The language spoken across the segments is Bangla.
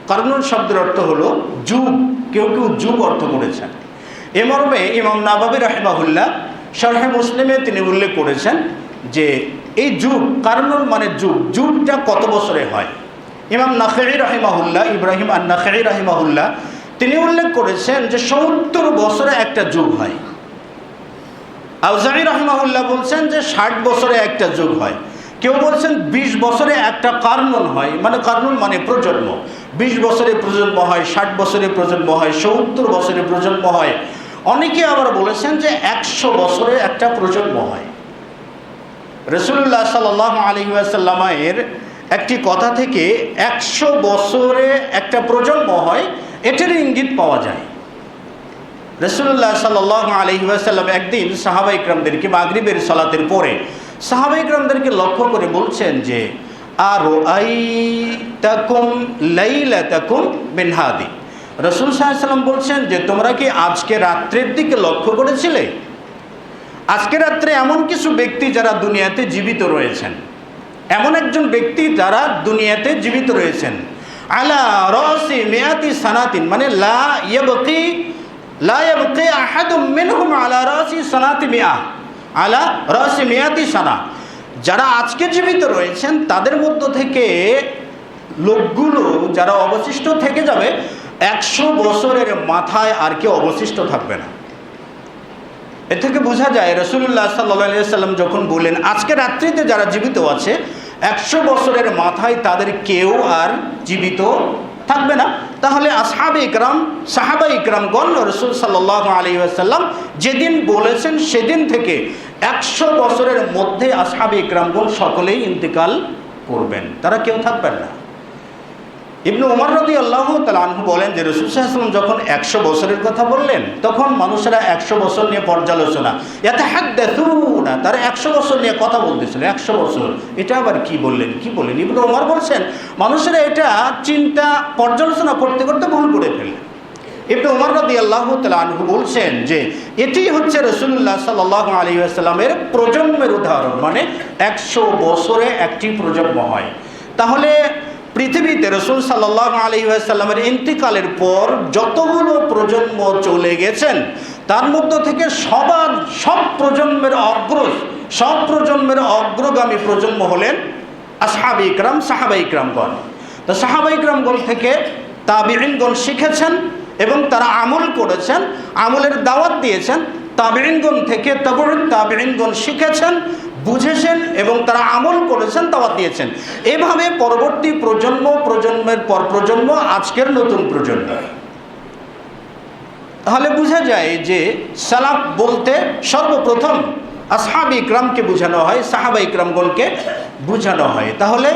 কারনুন শব্দের অর্থ হলো যুগ, কেউ কেউ যুগ অর্থ করেছেন। এ মর্মে ইমাম নাবাবী রাহিমাহুল্লাহ শরহে মুসলিমে তিনি উল্লেখ করেছেন যে এই যুগ, কারনুন মানে যুগ, যুগটা কত বছরে হয়। ইমাম নাখাঈ রাহিমাহুল্লাহ, ইব্রাহিম আন-নাখাঈ রাহিমাহুল্লাহ তিনি উল্লেখ করেছেন যে ৭০ বছরে একটা যুগ হয়। আউজাঈ রাহিমাহুল্লাহ বলছেন যে ৬০ বছরে একটা যুগ হয়। কেউ বলছেন ২০ বছরে একটা কারনুন হয়, মানে কারনুন মানে প্রজন্ম। ২০ বছরে প্রজন্ম হয়, ৬০ বছরে প্রজন্ম হয়, ৭০ বছরে প্রজন্ম হয়। অনেকে আবার বলেছেন যে ১০০ বছরে একটা প্রজন্ম হয়। রাসূলুল্লাহ সাল্লাল্লাহু আলাইহি ওয়াসাল্লামের একটি কথা থেকে ১০০ বছরে একটা প্রজন্ম হয় এটার ইঙ্গিত পাওয়া যায়। রাসূলুল্লাহ সাল্লাল্লাহু আলাইহি ওয়াসাল্লাম একদিন সাহাবা ইকরামদেরকে মাগরিবের সালাতের পরে সাহাবা ইকরামদেরকে লক্ষ্য করে বলছেন যে আরাআইতাকুম লাইলাতাকুম মিন হাদি। রাসূল সাল্লাল্লাহু আলাইহি ওয়াসাল্লাম বলছেন যে তোমরা কি আজকে রাত্রের দিকে লক্ষ্য করেছিলে? আজকে রাত্রে এমন কিছু ব্যক্তি যারা দুনিয়াতে জীবিত রয়েছেন, এমন একজন ব্যক্তি যারা দুনিয়াতে জীবিত রয়েছেন, আলা রাসি মিয়াতি সানাতিন, মানে লা ইয়াবকি আহাদুম মিনহুম আলা রাসি সানাতি মিয়া, আলা রাসি মিয়াতি সানা। যারা আজকে জীবিত রয়েছেন তাদের মধ্য থেকে লোকগুলো যারা অবশিষ্ট থেকে যাবে ১০০ বছরের মাথায় আর কেউ অবশিষ্ট থাকবে না। এ থেকে বোঝা যায় রাসূলুল্লাহ সাল্লাল্লাহু আলাইহি ওয়াসাল্লাম যখন বললেন আজকে রাত্রিতে যারা জীবিত আছে ১০০ বছরের মাথায় তাদের কেউ আর জীবিত থাকবে না। তাহলে আসহাবে ইকরাম, সাহাবা ইকরামগণ রাসূল সাল্লাল্লাহু আলাইহি ওয়াসাল্লাম যেদিন বলেছেন সেদিন থেকে ১০০ বছরের মধ্যে আসহাবে ইকরামগণ সকলেই ইন্তেকাল করবেন, তারা কেউ থাকবেন না। ইবনে উমর রাদিয়াল্লাহু তাআলা আনহু বলেন যে রাসূল সাল্লাল্লাহু আলাইহি ওয়াসাল্লাম যখন ১০০ বছরের কথা বললেন তখন মানুষেরা ১০০ বছর নিয়ে পর্যালোচনা, ইয়াতাহাদ্দাসুনা, তারা ১০০ বছর নিয়ে কথা বলতেছিল। ১০০ বছর, এটা আবার কি বললেন কি বললেন? ইবনে উমর বলছেন মানুষেরা এটা চিন্তা পর্যালোচনা করতে করতে ভুল করে ফেললেন। ইবনে উমর রাদিয়াল্লাহু তাআলা আনহু বলছেন যে এটি হচ্ছে রাসূলুল্লাহ সাল্লাল্লাহু আলাইহি ওয়াসাল্লামের প্রজন্মের উদাহরণ, মানে ১০০ বছরে একটি প্রজন্ম হয়। তাহলে পৃথিবীতে রাসূল সাল্লাল্লাহু আলাইহি ওয়াসাল্লামের ইন্তিকালের পর যতগুলো প্রজন্ম চলে গেছেন তার মধ্য থেকে সব প্রজন্মের অগ্রগামী প্রজন্ম হলেন আসহাবে ইকরাম, সাহাবা ইকরামগণ। তো সাহাবা ইকরামগণ থেকে তাবিঈনগণ শিখেছেন এবং তারা আমল করেছেন, আমলের দাওয়াত দিয়েছেন। তাবিঈনগণ থেকে তাবউত তাবিঈনগণ শিখেছেন, বুঝেছেন এবং তারা আমল করেছেন, দাওয়াত দিয়েছেন। এভাবে পরবর্তী প্রজন্মের পর প্রজন্ম আজকের নতুন প্রজন্ম। তাহলে বোঝা যায় যে সালাফ বলতে সর্বপ্রথম আসহাবে ইকরামকে বোঝানো হয়, সাহাবা ইকরামগণকে বোঝানো হয়। তাহলে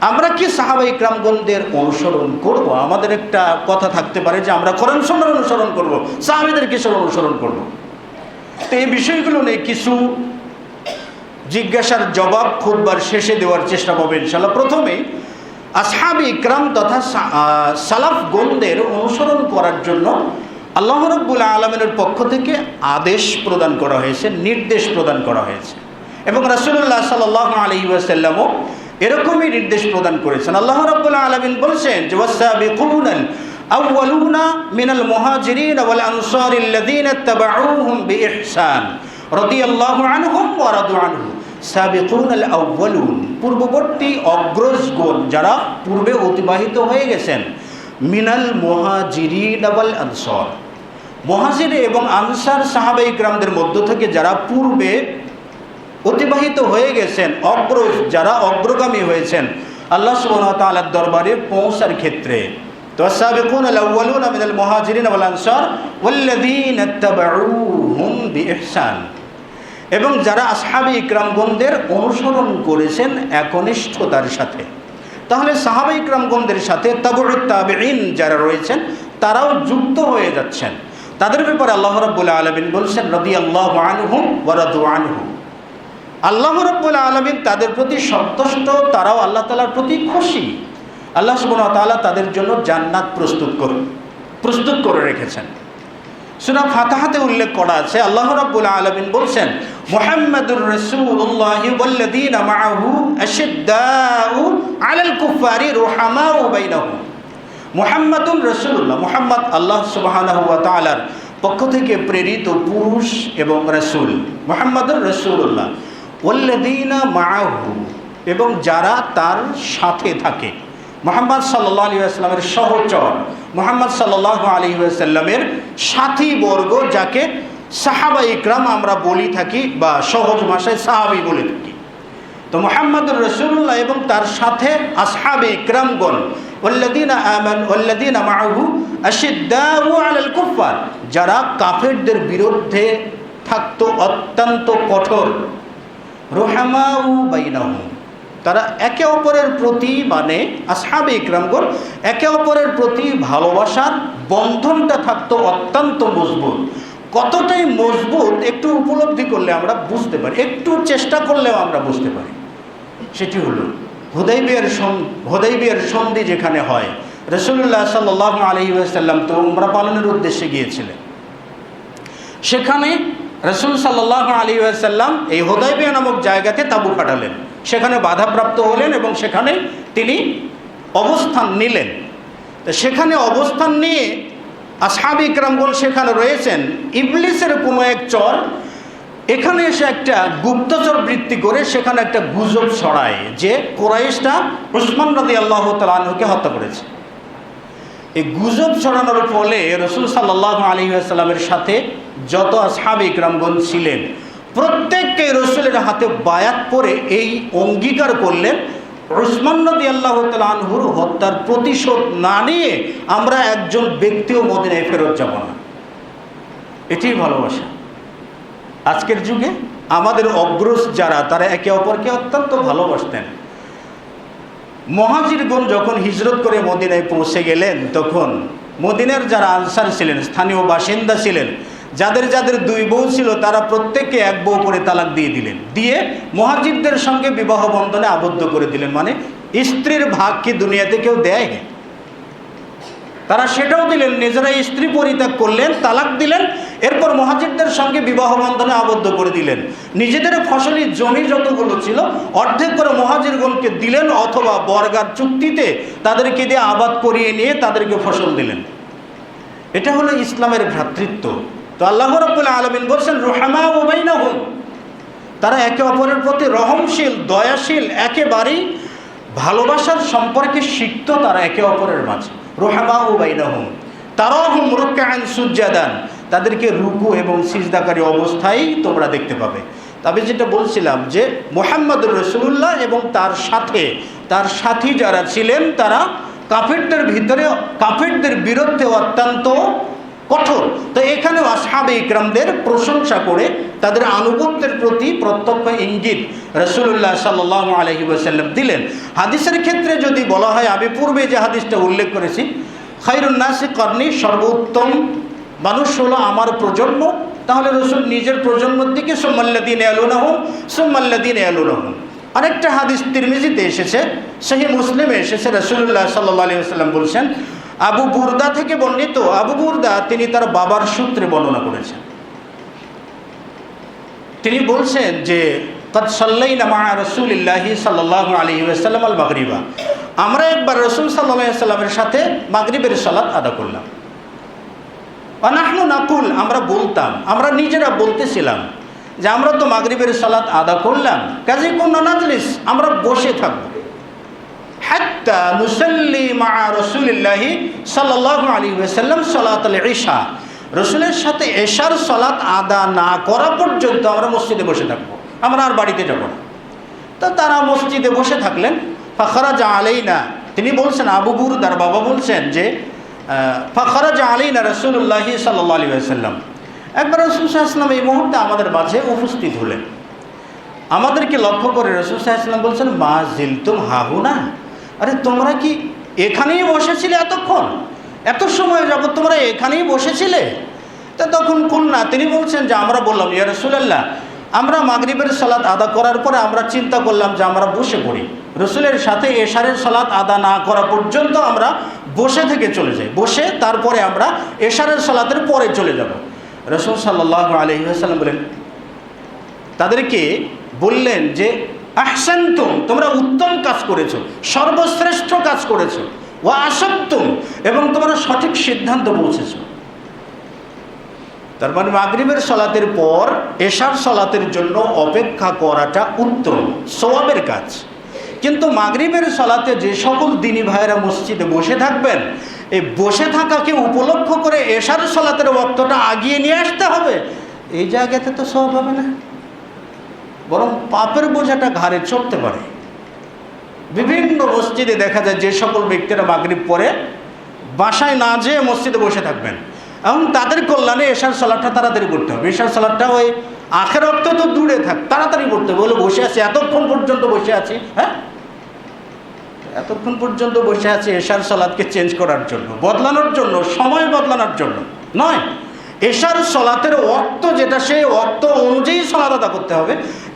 আমরা কি সাহাবা ইকরামগণদের অনুসরণ করব? আমাদের একটা কথা থাকতে পারে যে আমরা কোরআন সুন্নাহর অনুসরণ করব, সাহাবীদের কিসের অনুসরণ করব? তো এই বিষয়গুলো নিয়ে কিছু জিজ্ঞাসার জবাব খুতবার শেষে দেওয়ার চেষ্টা করব ইনশাআল্লাহ। প্রথমেই আসহাবে ইকরাম তথা সালাফগণদের অনুসরণ করার জন্য আল্লাহ রাব্বুল আলামিনের পক্ষ থেকে আদেশ প্রদান করা হয়েছে, নির্দেশ প্রদান করা হয়েছে এবং রাসূলুল্লাহ সাল্লাল্লাহু আলাইহি ওয়াসাল্লামও এরকমই নির্দেশ প্রদান করেছেন। আল্লাহ রাব্বুল আলামিন বলছেন যে ওয়াসাবিকুনাল আউয়ালুনা মিনাল মুহাজিরিন ওয়াল আনসারিল্লাযীনা ইত্তাবাউহুম বিইহসান রাদিয়াল্লাহু আনহুম ওয়া রাদু আনহু। সাবিকুনাল আউয়ালুন, পূর্ববর্তী অগ্রজগণ যারা পূর্বে অতিবাহিত হয়ে গেছেন, মিনাল মুহাজিরিন ওয়াল আনসার, মুহাজির এবং আনসার সাহাবা ইকরামদের মধ্য থেকে যারা পূর্বে অতিবাহিত হয়ে গেছেন, অগ্রজ যারা অগ্রগামী হয়েছেন আল্লাহ সুবহানাহু ওয়া তাআলার দরবারে পৌঁছার ক্ষেত্রে। তো সাবিকুনাল আউয়ালুনা মিনাল মুহাজিরিন ওয়াল আনসার ওয়াল্লাযীনা ইত্তাবাউহুম বিইহসান, এবং যারা আসহাবে ইকরামগণদের অনুসরণ করেছেন একনিষ্ঠতার সাথে। তাহলে সাহাবা ইকরামগণদের সাথে তাবউত তাবিঈন যারা রয়েছেন তারাও যুক্ত হয়ে যাচ্ছেন। তাদের ব্যাপারে আল্লাহ রাব্বুল আলামিন বলছেন রাদিয়াল্লাহু আনহুম ওয়া রাদু আনহু। আল্লাহ রাব্বুল আলামিন তাদের প্রতি সন্তুষ্ট, তারাও আল্লাহ তাআলার প্রতি খুশি। আল্লাহ সুবহানাহু ওয়া তাআলা তাদের জন্য জান্নাত প্রস্তুত করে রেখেছেন। সূরা ফাতিহাতে উল্লেখ করা আছে, আল্লাহ রাব্বুল আলামিন বলছেন মুহাম্মাদুর রাসূলুল্লাহি ওয়াল্লাযীনা মাআহু আশিদ্দাউ আলাল কুফারি রুহামাউ বাইনাহুম মুহাম্মাদুন রাসূলুল্লাহ, মুহাম্মদ আল্লাহ সুবহানাহু ওয়া তাআলার পক্ষ থেকে প্রেরিত পুরুষ এবং রাসূল, মুহাম্মাদুর রাসূলুল্লাহ। ওয়াল্লাযীনা মাআহু, এবং যারা তার সাথে থাকে, মুহাম্মদ সাল্লাল্লাহু আলাইহি ওয়াসাল্লামের সহচর, মুহাম্মদ সাল্লাল্লাহু আলাইহি ওয়াসাল্লামের সাথী বর্গ, যাকে সাহাবা ইকরাম আমরা বলি থাকি বা সহজ ভাষায় সাহাবী বলে থাকি। তো মুহাম্মাদুর রাসূলুল্লাহ এবং তার সাথে আসহাবে ইকরামগণ, ওয়াল্লাযীনা আমানু ওয়াল্লাযীনা মাআহু আশিদ্দাউ আলাল কুফফার, যারা কাফেরদের বিরুদ্ধে থাকতো অত্যন্ত কঠোর, রুহামাউ বাইনাহুম, তারা একে অপরের প্রতি, মানে আসহাবে ইকরামগণ একে অপরের প্রতি ভালোবাসার বন্ধনটা থাকতো অত্যন্ত মজবুত। কতটাই মজবুত একটু উপলব্ধি করলে আমরা বুঝতে পারি, একটু চেষ্টা করলেও আমরা বুঝতে পারি। সেটি হলো হুদাইবিয়ার সন্ধি যেখানে হয়, রাসূলুল্লাহ সাল্লাল্লাহু আলাইহি ওয়াসাল্লাম তো উমরা পালনের উদ্দেশ্যে গিয়েছিলেন। সেখানে রাসূল সাল্লাল্লাহু আলাইহি ওয়াসাল্লাম এই হুদাইবিয়া নামক জায়গাতে তাঁবু খাটালেন, সেখানে বাধাপ্রাপ্ত হলেন এবং সেখানে তিনি অবস্থান নিলেন। তো সেখানে অবস্থান নিয়ে আসহাবে ইকরামগণ সেখানে রয়েছেন। ইবলিসের কোনো এক চর এখানে এসে একটা গুপ্তচর বৃত্তি করে সেখানে একটা গুজব ছড়ায় যে কুরাইশরা উসমান রাদিয়াল্লাহু তাআলা আনহুকে হত্যা করেছে। এই গুজব ছড়ানোর ফলে রাসূল সাল্লাল্লাহু আলাইহি ওয়াসাল্লামের সাথে যত আসহাবে ইকরামগণ ছিলেন প্রত্যেককে রাসূলের হাতে বায়াত পরে এই অঙ্গীকার করলেন, উসমান রাদিয়াল্লাহু তাআলা আনহুর হত্যার প্রতিশোধ না নিয়ে আমরা একজন ব্যক্তিও মদিনায় ফেরত যাব না। এটাই ভালোবাসা। আজকের যুগে আমাদের অগ্রজ যারা, তারা একে অপরকে অত্যন্ত ভালোবাসতেন। মুহাজিরগণ যখন হিজরত করে মদিনায় পৌঁছে গেলেন, তখন মদিনার যারা আনসার ছিলেন, স্থানীয় বাসিন্দা ছিলেন, যাদের যাদের দুই বউ ছিল, তারা প্রত্যেককে এক বউ করে তালাক দিয়ে দিলেন, দিয়ে মুহাজিরদের সঙ্গে বিবাহ বন্ধনে আবদ্ধ করে দিলেন। মানে স্ত্রীর ভাগ কি দুনিয়াতে কেউ দেয়? তারা সেটাও দিলেন, নিজেরাই স্ত্রী পরিত্যাগ করলেন, তালাক দিলেন, এরপর মুহাজিরদের সঙ্গে বিবাহ বন্ধনে আবদ্ধ করে দিলেন। নিজেদের ফসলি জমি যতগুলো ছিল অর্ধেক করে মুহাজিরগণকে দিলেন, অথবা বর্গার চুক্তিতে তাদেরকে দিয়ে আবাদ করিয়ে নিয়ে তাদেরকে ফসল দিলেন। এটা হলো ইসলামের ভ্রাতৃত্ব। তো আল্লাহ রাব্বুল আলামিন বলছেন রুহামাউ বাইনাহুম, তারা একে অপরের প্রতি রহমশীল, দয়াশীল, একেবারেই ভালোবাসার সম্পর্কে শিখত তারা একে অপরের মাঝে। রুহামাউ বাইনাহুম তারাহুম রুকআন সুজ্জাদান, তাদেরকে রুকু এবং সিজদাকারী অবস্থায় তোমরা দেখতে পাবে। তবে যেটা বলছিলাম যে মুহাম্মদুর রাসূলুল্লাহ এবং তার সাথী যারা ছিলেন, তারা কাফেরদের বিরুদ্ধে অত্যন্ত কঠোর। তো এখানেও আসহাবে ইকরামদের প্রশংসা করে তাদের আনুগত্যের প্রতি প্রত্যক্ষ ইঙ্গিত রাসূলুল্লাহ সাল্লাল্লাহু আলাইহি ওয়াসাল্লাম দিলেন। হাদিসের ক্ষেত্রে যদি বলা হয়, আমি পূর্বে যে হাদিসটা উল্লেখ করেছি, খায়রুন নাসি করনি, সর্বোত্তম মানুষ হলো আমার প্রজন্ম, তাহলে রাসূল নিজের প্রজন্মের দিকে সুম্মাল্লাযীনা ইয়ালুনাহুম। আরেকটা হাদিস তিরমিজিতে এসেছে, সহিহ মুসলিমে এসেছে, রাসূলুল্লাহ সাল্লাল্লাহু আলাইহি ওয়াসাল্লাম বলছেন, আবু বুরদা থেকে বর্ণিত, আবু বুরদা তিনি তার বাবার সূত্রে বর্ণনা করেছেন। তিনি বলছেন যে قد صلينا مع رسول الله صلى الله عليه وسلم المغرب, আমরা একবার রাসূল সাল্লাল্লাহু আলাইহি ওয়াসাল্লামের সাথে মাগরিবের সালাত আদা করলাম। ওয়ানাহনু নাকুল, আমরা নিজেরা বলতেছিলাম যে আমরা তো মাগরিবের সালাত আদা করলাম, কাজে কুননা নাজলিস, আমরা বসে থাকব, হাত্তা নুসাল্লি মা রাসূলিল্লাহি সাল্লাল্লাহু আলাইহি ওয়াসাল্লাম সালাতুল ইশা, রাসূলের সাথে এশার সালাত আদা না করা পর্যন্ত আমরা মসজিদে বসে থাকব, আমরা আর বাড়িতে যাব না। তো তারা মসজিদে বসে থাকলেন। ফাখরাজা আলাইনা, তিনি বলছেন, আবু বুরদার বাবা বলছেন যে ফাখরাজা আলাইনা রাসূলুল্লাহি সাল্লাল্লাহু আলাইহি ওয়াসাল্লাম, একবার রাসূল সাল্লাল্লাহু আলাইহি ওয়াসাল্লাম এই মুহূর্তে আমাদের মাঝে উপস্থিত হলেন। আমাদেরকে লক্ষ্য করে রাসূল সাল্লাল্লাহু আলাইহি ওয়াসাল্লাম বলছেন, মা জিলতুম হাহুনা, আরে তোমরা কি এখানেই বসেছিলে এতক্ষণ, এত সময় যাবত তোমরা এখানেই বসেছিলে? তা তখন কুলনা, তিনি বলছেন যে আমরা বললাম, ইয়া রাসূলুল্লাহ, আমরা মাগরিবের সালাত আদা করার পরে আমরা চিন্তা করলাম যে আমরা বসে পড়ি, রাসূলের সাথে এশারের সালাত আদা না করা পর্যন্ত আমরা বসে থেকে চলে যাই, বসে তারপরে আমরা এশারের সালাতের পরে চলে যাব। রাসূল সাল্লাল্লাহু আলাইহি ওয়াসাল্লাম বলেন, তাদেরকে বললেন যে আহসানতুম, তোমরা উত্তম কাজ করেছো, সর্বশ্রেষ্ঠ কাজ করেছো, ওয়া আসাবতুম, এবং তোমরা সঠিক সিদ্ধান্ত পৌঁছেছো। তার মানে মাগরিবের সালাতের পর এশার সালাতের জন্য অপেক্ষা করাটা উত্তম, সওয়াবের কাজ। কিন্তু মাগরিবের সালাতে যে সকল দিনী ভাইয়েরা মসজিদে বসে থাকবেন, এই বসে থাকাকে উপলক্ষ করে এশার সালাতের ওয়াক্তটা আগিয়ে নিয়ে আসতে হবে, এই জায়গাতে তো সওয়াব হবে না, বরং পাপের বোঝাটা ঘাড়ে চড়তে পারে। বিভিন্ন মসজিদে দেখা যায় যে সকল ব্যক্তিরা মাগরিব পরে বাসায় না যেয়ে মসজিদে বসে থাকবেন, এবং তাদের কল্যাণে এশার সালাতটা তাড়াতাড়ি করতে হবে। এশার সালাতটা ওই আখের অর্থ তো দূরে থাক, তাড়াতাড়ি করতে হবে। বলে বসে আছি, এতক্ষণ পর্যন্ত বসে আছি, হ্যাঁ এতক্ষণ পর্যন্ত বসে আছি এশার সালাতকে চেঞ্জ করার জন্য, বদলানোর জন্য, সময় বদলানোর জন্য নয়। এশার সালাতের ওয়াক্ত যেটা, সেই ওয়াক্ত অনুযায়ী সালাত আদা করতে হবে।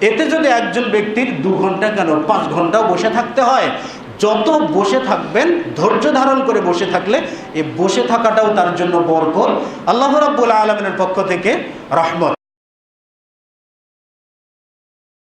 এতে যদি একজন ব্যক্তির 2 ঘন্টা কেন 5 ঘন্টাও বসে থাকতে হয়, যত বসে থাকবেন, ধৈর্য ধারণ করে বসে থাকলে এই বসে থাকাটাও তার জন্য বরকত, আল্লাহ রাব্বুল আলামিনের পক্ষ থেকে রহমত।